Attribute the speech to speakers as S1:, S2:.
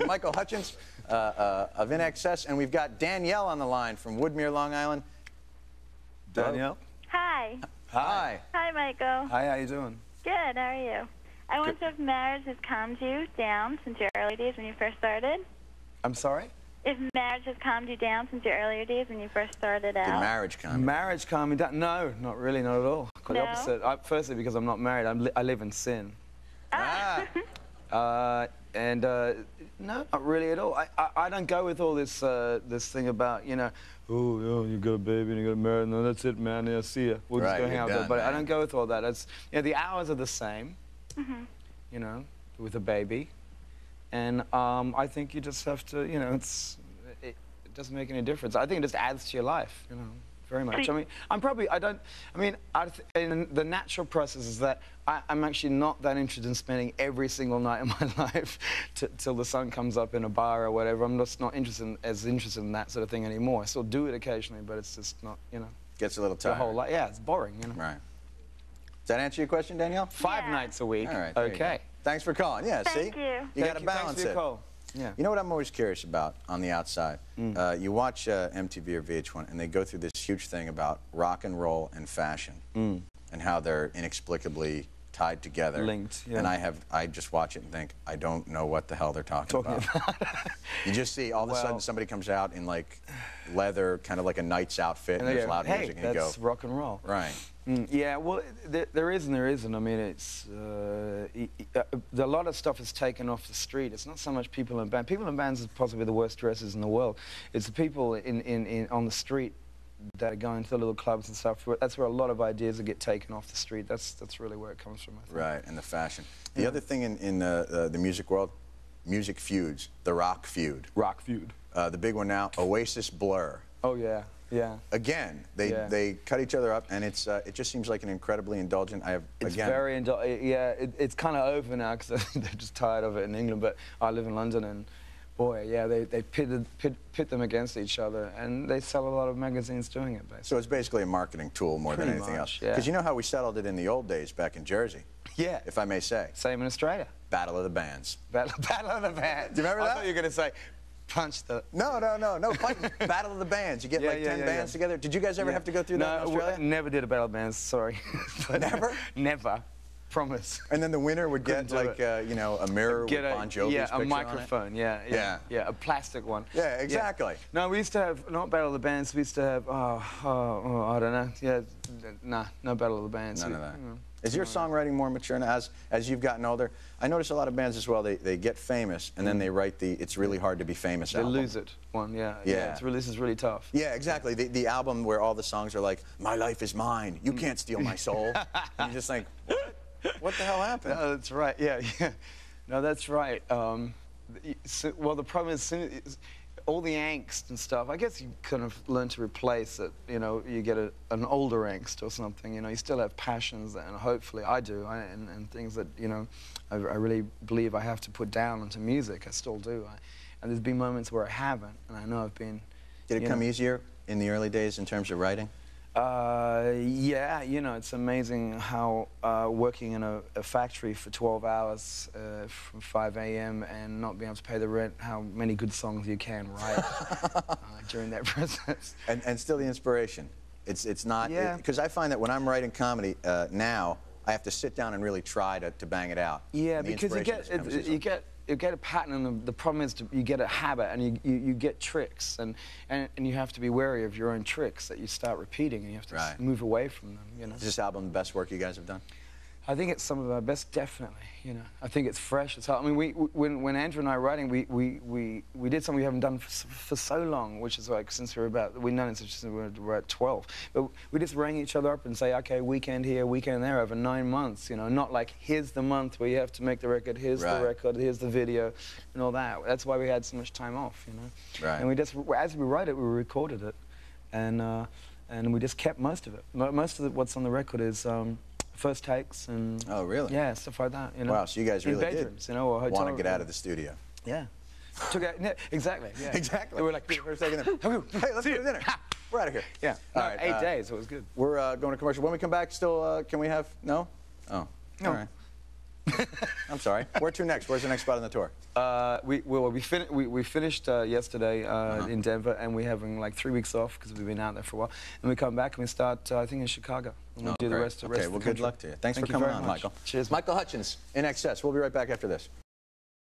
S1: Michael-Hutchence of In Excess, and we've got Danielle on the line from Woodmere, Long Island.
S2: Danielle?
S3: Hi.
S1: Hi.
S3: Hi, Michael.
S2: Hi, how you doing?
S3: Good, how are you? I wonder if marriage has calmed you down since your early days when you first started.
S2: I'm sorry?
S3: If marriage has calmed you down since your earlier days when you first started out.
S1: Did marriage calm you?
S2: Marriage calm me down? No, not really, not at all. Quite
S3: No?
S2: the opposite. Firstly, because I'm not married, I live in sin.
S1: Ah.
S2: No, not really at all. I don't go with all this this thing about, you know, oh, you got a baby and you got a married, no, that's it, man, yeah, see ya. We'll just go hang out with everybody. I don't go with all that. It's, you know, the hours are the same, you know, with a baby. And I think you just have to, you know, it doesn't make any difference. I think it just adds to your life, you know, very much. I mean, in the natural process is that I'm actually not that interested in spending every single night of my life till the sun comes up in a bar or whatever. I'm just not as interested in that sort of thing anymore. I still do it occasionally, but it's just not, you know.
S1: Gets a little tired.
S2: The whole life, yeah, it's boring, you know.
S1: Right. Does that answer your question, Danielle?
S3: 5
S2: nights a week.
S1: All right.
S2: Okay.
S1: Thanks for calling. Yeah, see?
S3: Thank you.
S1: You got to balance
S2: Thanks for your
S1: it.
S2: call. Yeah.
S1: You know what I'm always curious about on the outside? You watch MTV or VH1, and they go through this huge thing about rock and roll and fashion, and how they're inexplicably tied together.
S2: Linked, yeah.
S1: And I just watch it and think, I don't know what the hell they're talking about. You just see all of a sudden somebody comes out in like leather, kind of like a knig's outfit, and there's loud music, and you go,
S2: that's rock and roll.
S1: Right.
S2: Yeah, well, there is and there isn't. I mean, it's a lot of stuff is taken off the street. It's not so much people in bands. People in bands are possibly the worst dressers in the world. It's the people on the street that are going to the little clubs and stuff. That's where a lot of ideas get taken off the street. That's really where it comes from, I think.
S1: Right, and the fashion. The other thing in the music world, music feuds, the rock feud.
S2: Rock feud.
S1: The big one now, Oasis Blur.
S2: Oh, yeah. Yeah.
S1: Again, they cut each other up, and it just seems like an incredibly indulgent.
S2: It's very indulgent. Yeah, it's kind of over now because they're just tired of it in England. But I live in London, and boy, yeah, they pit them against each other, and they sell a lot of magazines doing it. Basically.
S1: So it's basically a marketing tool more than anything else. Because you know how we settled it in the old days back in Jersey.
S2: Yeah.
S1: If I may say.
S2: Same in Australia.
S1: Battle of the Bands.
S2: Battle of the Bands.
S1: Do you remember that?
S2: I thought you were going to say. Punch the...
S1: No. Battle of the Bands. You get like 10 bands together. Did you guys ever have to go through that in Australia?
S2: Never did a battle of bands, sorry.
S1: Never?
S2: Never. Promise.
S1: And then the winner would get like, you know, a mirror with Bon Jovi's picture on it?
S2: Yeah, a microphone, yeah, a plastic one.
S1: Yeah, exactly.
S2: Yeah. No, we used to have, not Battle of the Bands, we used to have, I don't know, yeah, nah, no Battle of the Bands.
S1: None of that. Is your songwriting more mature now as you've gotten older? I notice a lot of bands as well, they get famous and then they write the It's Really Hard to Be Famous album.
S2: They lose it one, yeah. This is really tough.
S1: Yeah, exactly. The album where all the songs are like, my life is mine, you can't steal my soul. And you're just like, what the hell happened?
S2: No, that's right, yeah. No, that's right. Well, the problem is, all the angst and stuff, I guess you kind of learn to replace it. You know, you get an older angst or something. You know, you still have passions, and hopefully I do, and things that, you know, I really believe I have to put down into music. I still do. And there's been moments where I haven't, and I know I've been...
S1: Did it come easier in the early days in terms of writing?
S2: Yeah, you know, it's amazing how working in a factory for 12 hours from 5 a.m. and not being able to pay the rent, how many good songs you can write during that process.
S1: And still the inspiration. It's not, because I find that when I'm writing comedy now, I have to sit down and really try to bang it out.
S2: Yeah, because you get a pattern, and the problem is you get a habit, and you get tricks, and you have to be wary of your own tricks that you start repeating, and you have to move away from them. You know.
S1: Is this album the best work you guys have done?
S2: I think it's some of our best, definitely. You know, I think it's fresh as hell. I mean, when Andrew and I were writing, we did something we haven't done for so long, which is like since we've known it since we were at 12. But we just rang each other up and say, okay, weekend here, weekend there, over 9 months. You know, not like here's the month where you have to make the record, here's the record, here's the video, and all that. That's why we had so much time off. You know, and we just, as we wrote it, we recorded it, and we just kept most of it. Most of what's on the record is. First takes and stuff like that. You know?
S1: Wow, so you guys really
S2: bedrooms, you know, or hotel
S1: want to get out of the studio.
S2: Yeah. Exactly. Yeah.
S1: Exactly.
S2: We were like,
S1: for a second there. Hey, let's go to dinner. We're out of here.
S2: Yeah.
S1: All right,
S2: 8 days. It was good.
S1: We're going to commercial. When we come back, still can we have no? Oh.
S2: No.
S1: All right. I'm sorry. Where to next? Where's the next spot on the tour?
S2: We finished yesterday in Denver, and we're having like 3 weeks off because we've been out there for a while. And we come back and we start, I think, in Chicago. And we'll do the rest of the
S1: well, good luck to you. Thanks for coming on, Michael.
S2: Cheers.
S1: Michael-Hutchence, In Excess. We'll be right back after this.